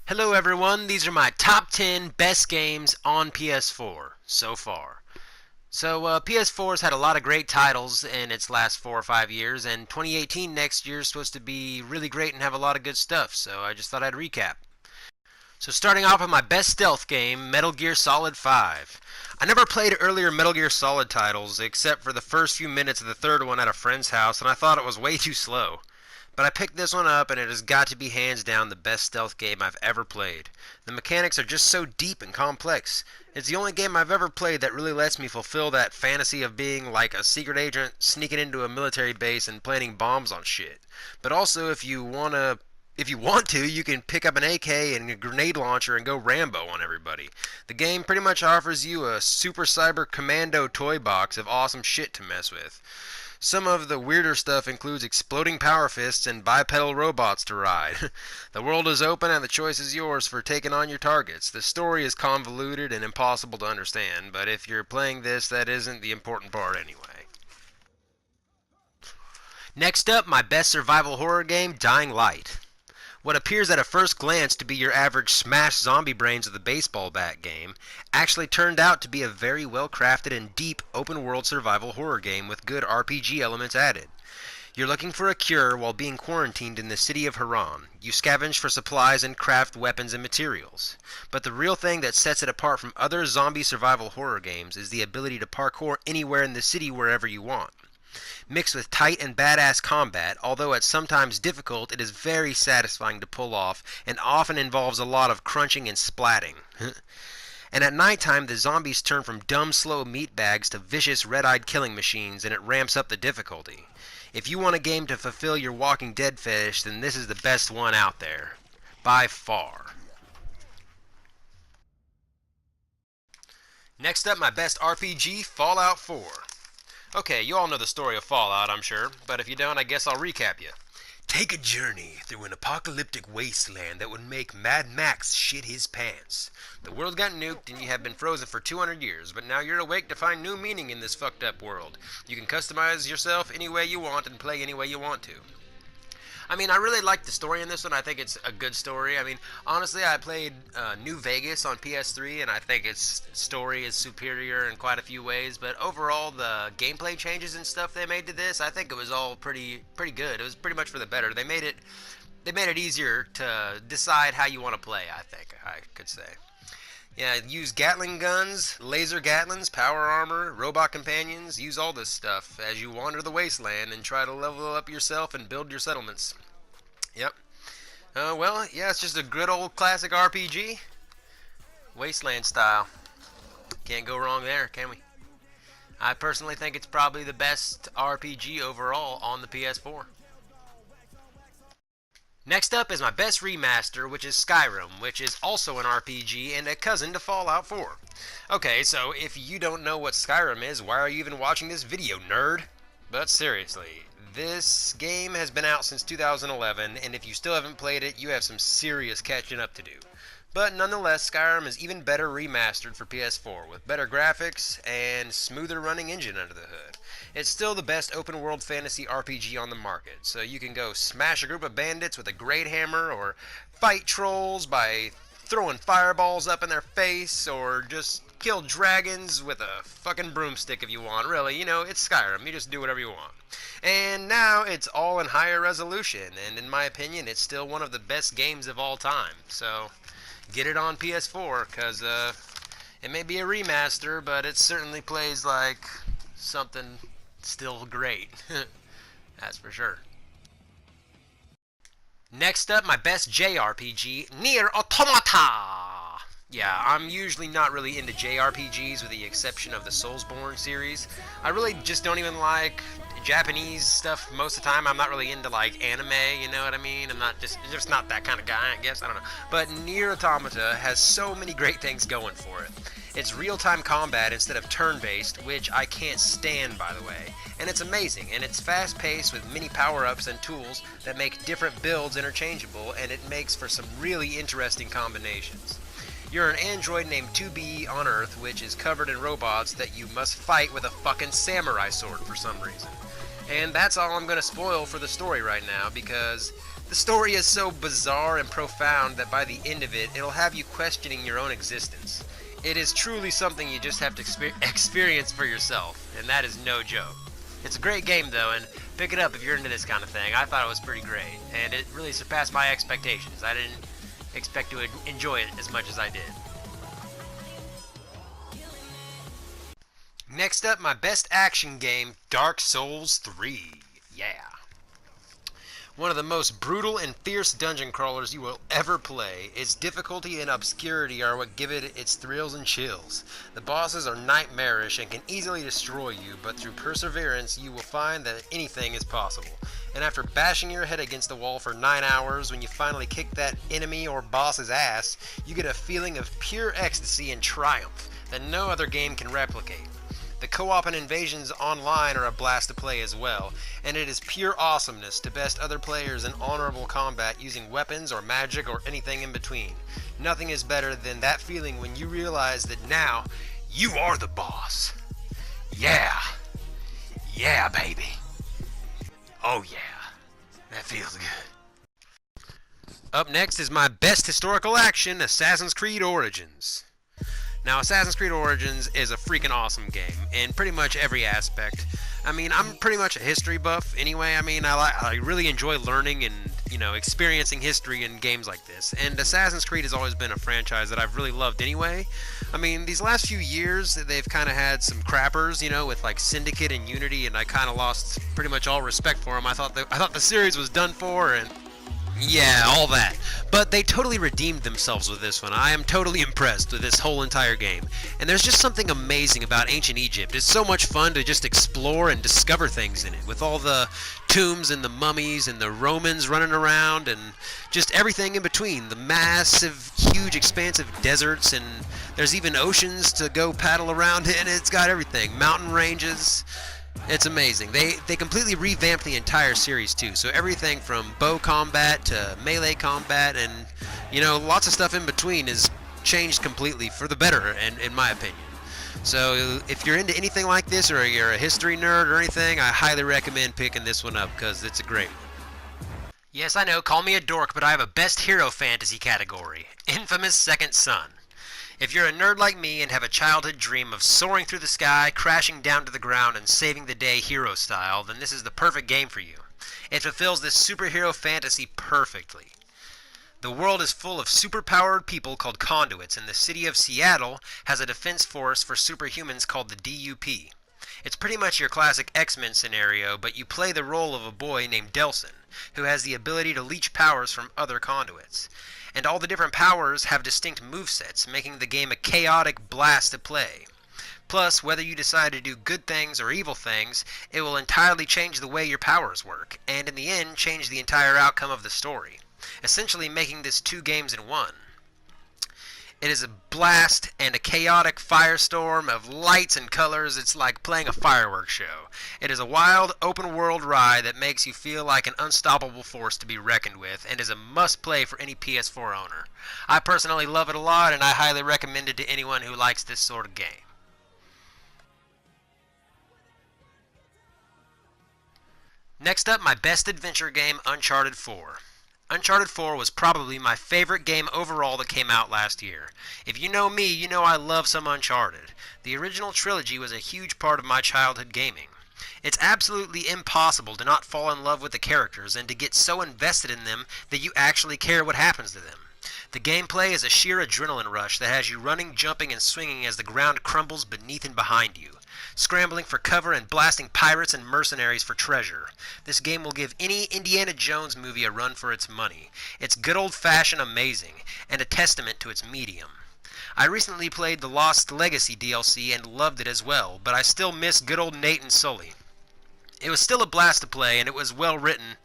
Hello everyone, these are my top 10 best games on PS4 so far. PS4's had a lot of great titles in its last 4 or 5 years, and 2018 next year is supposed to be really great and have a lot of good stuff, so I just thought I'd recap. So starting off with my best stealth game, Metal Gear Solid 5. I never played earlier Metal Gear Solid titles, except for the first few minutes of the third one at a friend's house, and I thought it was way too slow. But I picked this one up, and it has got to be hands down the best stealth game I've ever played. The mechanics are just so deep and complex. It's the only game I've ever played that really lets me fulfill that fantasy of being like a secret agent sneaking into a military base and planting bombs on shit. But also, if you want to, you can pick up an AK and a grenade launcher and go Rambo on everybody. The game pretty much offers you a Super Cyber Commando toy box of awesome shit to mess with. Some of the weirder stuff includes exploding power fists and bipedal robots to ride. The world is open and the choice is yours for taking on your targets. The story is convoluted and impossible to understand, but if you're playing this, that isn't the important part anyway. Next up, my best survival horror game, Dying Light. What appears at a first glance to be your average smash zombie brains of the baseball bat game actually turned out to be a very well crafted and deep open world survival horror game with good RPG elements added. You're looking for a cure while being quarantined in the city of Haran. You scavenge for supplies and craft weapons and materials. But the real thing that sets it apart from other zombie survival horror games is the ability to parkour anywhere in the city wherever you want. Mixed with tight and badass combat, although it's sometimes difficult, it is very satisfying to pull off and often involves a lot of crunching and splatting. And at nighttime, the zombies turn from dumb, slow meatbags to vicious, red-eyed killing machines, and it ramps up the difficulty. If you want a game to fulfill your Walking Dead fetish, then this is the best one out there. By far. Next up, my best RPG, Fallout 4. Okay, you all know the story of Fallout, I'm sure, but if you don't, I guess I'll recap you. Take a journey through an apocalyptic wasteland that would make Mad Max shit his pants. The world got nuked and you have been frozen for 200 years, but now you're awake to find new meaning in this fucked up world. You can customize yourself any way you want and play any way you want to. I really like the story in this one. I think it's a good story. Honestly, I played New Vegas on PS3, and I think its story is superior in quite a few ways. But overall, the gameplay changes and stuff they made to this, I think it was all pretty good. It was pretty much for the better. They made it easier to decide how you want to play, I think I could say. Yeah, use Gatling guns, laser Gatlings, power armor, robot companions. Use all this stuff as you wander the wasteland and try to level up yourself and build your settlements. Yep. It's just a good old classic RPG. Wasteland style. Can't go wrong there, can we? I personally think it's probably the best RPG overall on the PS4. Next up is my best remaster, which is Skyrim, which is also an RPG and a cousin to Fallout 4. Okay, so if you don't know what Skyrim is, why are you even watching this video, nerd? But seriously, this game has been out since 2011, and if you still haven't played it, you have some serious catching up to do. But nonetheless, Skyrim is even better remastered for PS4, with better graphics and smoother running engine under the hood. It's still the best open world fantasy RPG on the market, so you can go smash a group of bandits with a great hammer, or fight trolls by throwing fireballs up in their face, or just kill dragons with a fucking broomstick if you want. Really, it's Skyrim, you just do whatever you want. And now it's all in higher resolution, and in my opinion, it's still one of the best games of all time, so get it on PS4, because it may be a remaster, but it certainly plays like something still great. That's for sure. Next up, my best JRPG, Nier Automata! Yeah, I'm usually not really into JRPGs with the exception of the Soulsborne series. I really just don't even like Japanese stuff most of the time. I'm not really into like anime, you know what I mean? I'm not just not that kind of guy, I guess. I don't know. But Nier Automata has so many great things going for it. It's real-time combat instead of turn-based, which I can't stand, by the way. And it's amazing, and it's fast-paced with many power-ups and tools that make different builds interchangeable, and it makes for some really interesting combinations. You're an android named 2B on Earth, which is covered in robots that you must fight with a fucking samurai sword for some reason. And that's all I'm going to spoil for the story right now, because The story is so bizarre and profound that by the end of it, it'll have you questioning your own existence. It is truly something you just have to experience for yourself, and that is no joke. It's a great game though, and pick it up if you're into this kind of thing. I thought it was pretty great, and it really surpassed my expectations. I didn't expect to enjoy it as much as I did. Next up, my best action game, Dark Souls 3. Yeah. One of the most brutal and fierce dungeon crawlers you will ever play. Its difficulty and obscurity are what give it its thrills and chills. The bosses are nightmarish and can easily destroy you, but through perseverance you will find that anything is possible. And after bashing your head against the wall for 9 hours, when you finally kick that enemy or boss's ass, you get a feeling of pure ecstasy and triumph that no other game can replicate. The co-op and invasions online are a blast to play as well, and it is pure awesomeness to best other players in honorable combat using weapons or magic or anything in between. Nothing is better than that feeling when you realize that now you are the boss. Yeah. Yeah, baby. Oh yeah. That feels good. Up next is my best historical action, Assassin's Creed Origins. Now, Assassin's Creed Origins is a freaking awesome game in pretty much every aspect. I mean, I'm pretty much a history buff anyway. I mean, I really enjoy learning and, experiencing history in games like this. And Assassin's Creed has always been a franchise that I've really loved anyway. I mean, these last few years, they've kind of had some crappers, with like Syndicate and Unity, and I kind of lost pretty much all respect for them. I thought the series was done for, and yeah, all that. But they totally redeemed themselves with this one. I am totally impressed with this whole entire game. And there's just something amazing about ancient Egypt. It's so much fun to just explore and discover things in it, with all the tombs and the mummies and the Romans running around and just everything in between. The massive, huge, expansive deserts, and there's even oceans to go paddle around in. It's got everything. Mountain ranges. It's amazing. They completely revamped the entire series too. So everything from bow combat to melee combat and lots of stuff in between is changed completely for the better in my opinion. So if you're into anything like this, or you're a history nerd or anything, I highly recommend picking this one up because it's a great one. Yes, I know, call me a dork, but I have a best hero fantasy category, Infamous Second Son. If you're a nerd like me and have a childhood dream of soaring through the sky, crashing down to the ground, and saving the day hero style, then this is the perfect game for you. It fulfills this superhero fantasy perfectly. The world is full of superpowered people called conduits, and the city of Seattle has a defense force for superhumans called the DUP. It's pretty much your classic X-Men scenario, but you play the role of a boy named Delsin, who has the ability to leech powers from other conduits. And all the different powers have distinct movesets, making the game a chaotic blast to play. Plus, whether you decide to do good things or evil things, it will entirely change the way your powers work, and in the end, change the entire outcome of the story, essentially making this 2 games in one. It is a blast and a chaotic firestorm of lights and colors. It's like playing a fireworks show. It is a wild, open-world ride that makes you feel like an unstoppable force to be reckoned with, and is a must-play for any PS4 owner. I personally love it a lot, and I highly recommend it to anyone who likes this sort of game. Next up, my best adventure game, Uncharted 4. Uncharted 4 was probably my favorite game overall that came out last year. If you know me, you know I love some Uncharted. The original trilogy was a huge part of my childhood gaming. It's absolutely impossible to not fall in love with the characters and to get so invested in them that you actually care what happens to them. The gameplay is a sheer adrenaline rush that has you running, jumping, and swinging as the ground crumbles beneath and behind you, scrambling for cover and blasting pirates and mercenaries for treasure. This game will give any Indiana Jones movie a run for its money. It's good old-fashioned amazing, and a testament to its medium. I recently played the Lost Legacy DLC and loved it as well, but I still miss good old Nate and Sully. It was still a blast to play, and it was well written.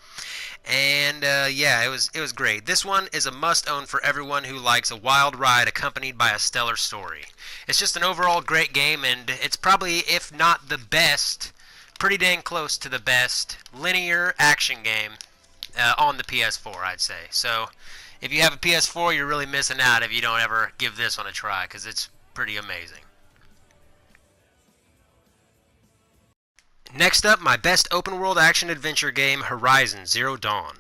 And yeah, it was great. This one is a must-own for everyone who likes a wild ride accompanied by a stellar story. It's just an overall great game, and it's probably, if not the best, pretty dang close to the best linear action game on the PS4, I'd say. So if you have a PS4, you're really missing out if you don't ever give this one a try, because it's pretty amazing. Next up, my best open-world action-adventure game, Horizon Zero Dawn.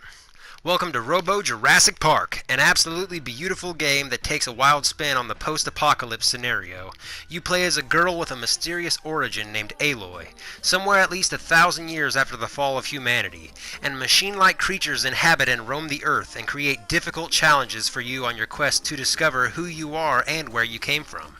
Welcome to Robo Jurassic Park, an absolutely beautiful game that takes a wild spin on the post-apocalypse scenario. You play as a girl with a mysterious origin named Aloy, somewhere at least 1,000 years after the fall of humanity, and machine-like creatures inhabit and roam the Earth and create difficult challenges for you on your quest to discover who you are and where you came from.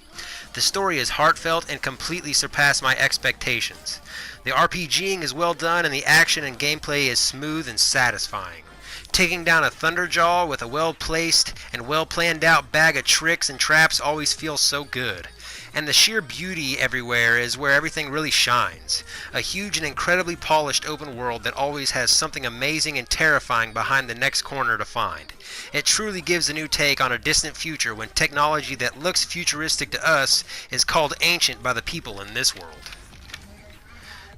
The story is heartfelt and completely surpassed my expectations. The RPGing is well done and the action and gameplay is smooth and satisfying. Taking down a Thunderjaw with a well-placed and well-planned-out bag of tricks and traps always feels so good. And the sheer beauty everywhere is where everything really shines. A huge and incredibly polished open world that always has something amazing and terrifying behind the next corner to find. It truly gives a new take on a distant future when technology that looks futuristic to us is called ancient by the people in this world.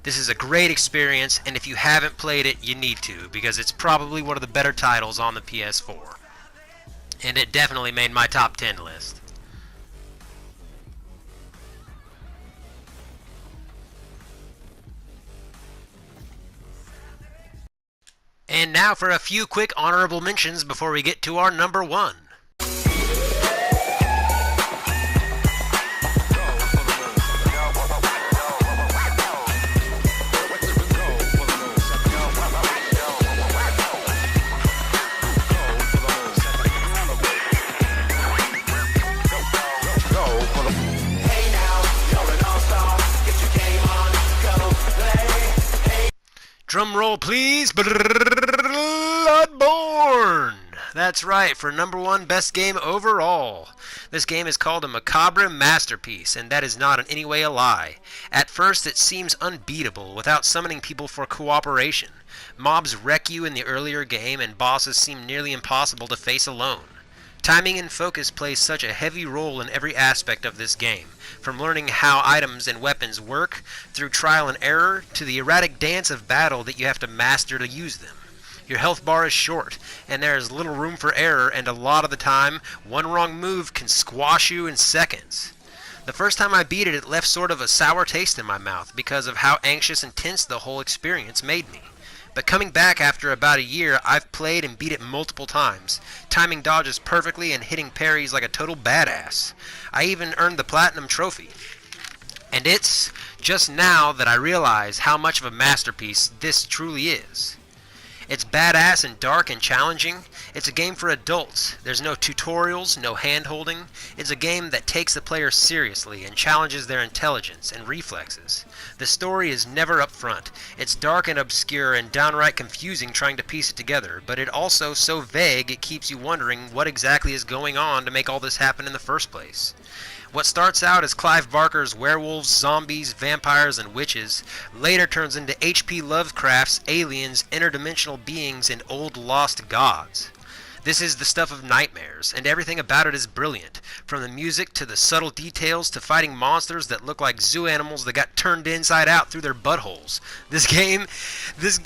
This is a great experience, and if you haven't played it, you need to, because it's probably one of the better titles on the PS4. And it definitely made my top 10 list. And now for a few quick honorable mentions before we get to our number 1. Drum roll, please. Bloodborne! That's right, for number 1 best game overall. This game is called a macabre masterpiece, and that is not in any way a lie. At first, it seems unbeatable without summoning people for cooperation. Mobs wreck you in the earlier game, and bosses seem nearly impossible to face alone. Timing and focus plays such a heavy role in every aspect of this game, from learning how items and weapons work, through trial and error, to the erratic dance of battle that you have to master to use them. Your health bar is short, and there is little room for error, and a lot of the time, one wrong move can squash you in seconds. The first time I beat it, it left sort of a sour taste in my mouth because of how anxious and tense the whole experience made me. But coming back after about a year, I've played and beat it multiple times, timing dodges perfectly and hitting parries like a total badass. I even earned the Platinum Trophy. And it's just now that I realize how much of a masterpiece this truly is. It's badass and dark and challenging. It's a game for adults. There's no tutorials, no hand-holding. It's a game that takes the player seriously and challenges their intelligence and reflexes. The story is never up front. It's dark and obscure and downright confusing trying to piece it together, but it also so vague it keeps you wondering what exactly is going on to make all this happen in the first place. What starts out as Clive Barker's werewolves, zombies, vampires, and witches later turns into H.P. Lovecraft's aliens, interdimensional beings, and old lost gods. This is the stuff of nightmares, and everything about it is brilliant, from the music to the subtle details to fighting monsters that look like zoo animals that got turned inside out through their buttholes. This game is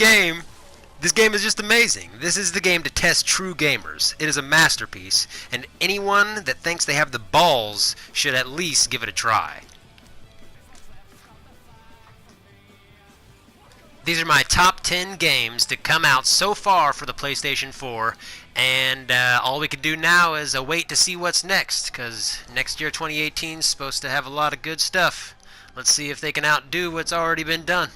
just amazing. This is the game to test true gamers. It is a masterpiece, and anyone that thinks they have the balls should at least give it a try. These are my top 10 games to come out so far for the PlayStation 4, and all we can do now is wait to see what's next, because next year 2018 is supposed to have a lot of good stuff. Let's see if they can outdo what's already been done.